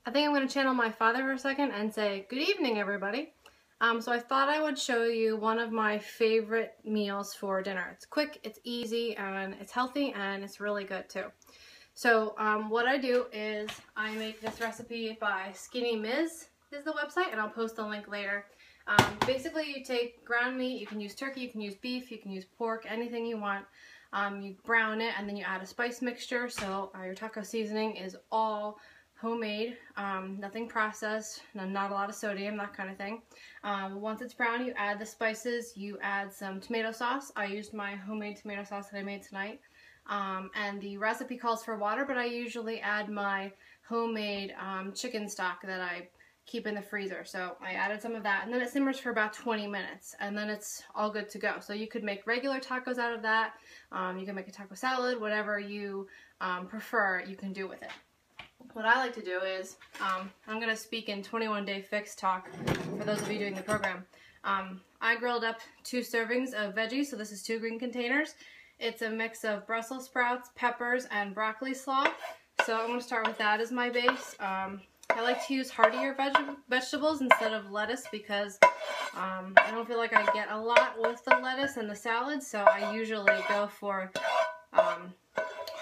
I think I'm going to channel my father for a second and say good evening, everybody. So I thought I would show you one of my favorite meals for dinner. It's quick, it's easy, and it's healthy, and it's really good too. So what I do is I make this recipe by Skinny Miz is the website, and I'll post the link later. Basically, you take ground meat, you can use turkey, you can use beef, you can use pork, anything you want. You brown it, and then you add a spice mixture, so your taco seasoning is all homemade, nothing processed, not a lot of sodium, that kind of thing. Once it's brown, you add the spices, you add some tomato sauce. I used my homemade tomato sauce that I made tonight. And the recipe calls for water, but I usually add my homemade chicken stock that I keep in the freezer. So I added some of that, and then it simmers for about 20 minutes, and then it's all good to go. So you could make regular tacos out of that. You can make a taco salad, whatever you prefer, you can do with it. What I like to do is, I'm going to speak in 21 Day Fix talk for those of you doing the program. I grilled up 2 servings of veggies, so this is 2 green containers. It's a mix of Brussels sprouts, peppers, and broccoli slaw. So I'm going to start with that as my base. I like to use heartier vegetables instead of lettuce because I don't feel like I get a lot with the lettuce and the salad, so I usually go for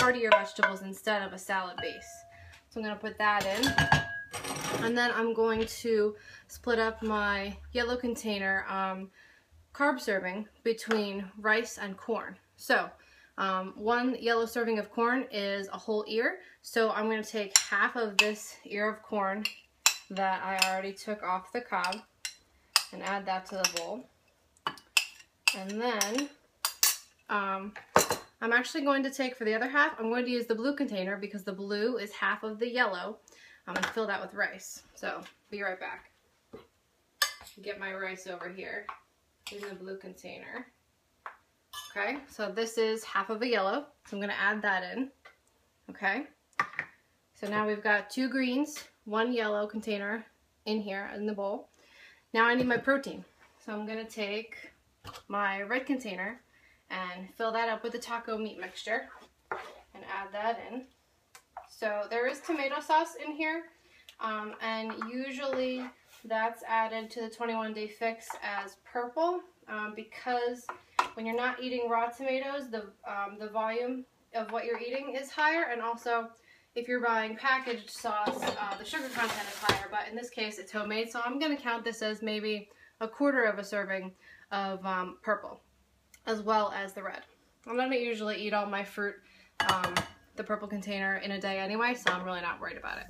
heartier vegetables instead of a salad base. So I'm going to put that in, and then I'm going to split up my yellow container carb serving between rice and corn. So 1 yellow serving of corn is a whole ear, so I'm going to take half of this ear of corn that I already took off the cob and add that to the bowl. And then I'm actually going to take, for the other half, I'm going to use the blue container because the blue is half of the yellow. I'm going to fill that with rice. So, be right back. Get my rice over here in the blue container. Okay, so this is half of a yellow, so I'm going to add that in. Okay, so now we've got 2 greens, 1 yellow container in here in the bowl. Now I need my protein, so I'm going to take my red container and fill that up with the taco meat mixture and add that in. So there is tomato sauce in here, and usually that's added to the 21 Day Fix as purple because when you're not eating raw tomatoes, the volume of what you're eating is higher, and also if you're buying packaged sauce, the sugar content is higher, but in this case it's homemade, so I'm going to count this as maybe 1/4 of a serving of purple, as well as the red. I'm going to usually eat all my fruit, the purple container, in a day anyway, so I'm really not worried about it.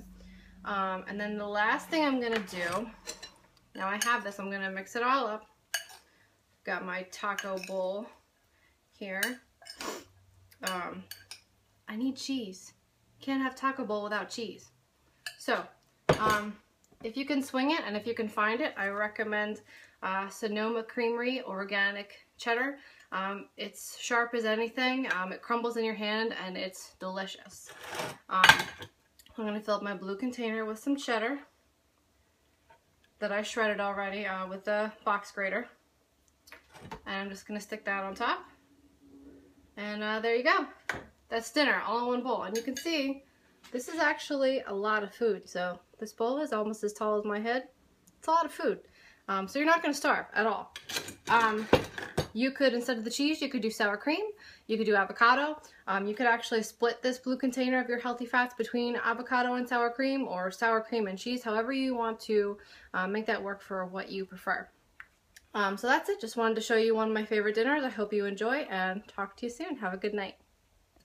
And then the last thing I'm going to do, now I have this, I'm going to mix it all up. Got my taco bowl here. I need cheese. Can't have taco bowl without cheese. So, if you can swing it and if you can find it, I recommend Sonoma Creamery organic cheddar. It's sharp as anything. It crumbles in your hand and it's delicious. I'm going to fill up my blue container with some cheddar that I shredded already with the box grater. And I'm just going to stick that on top. And there you go. That's dinner, all in one bowl. And you can see, this is actually a lot of food. So this bowl is almost as tall as my head. It's a lot of food. So you're not going to starve at all. You could, instead of the cheese, you could do sour cream. You could do avocado. You could actually split this blue container of your healthy fats between avocado and sour cream, or sour cream and cheese, however you want to make that work for what you prefer. So that's it. Just wanted to show you one of my favorite dinners. I hope you enjoy, and talk to you soon. Have a good night.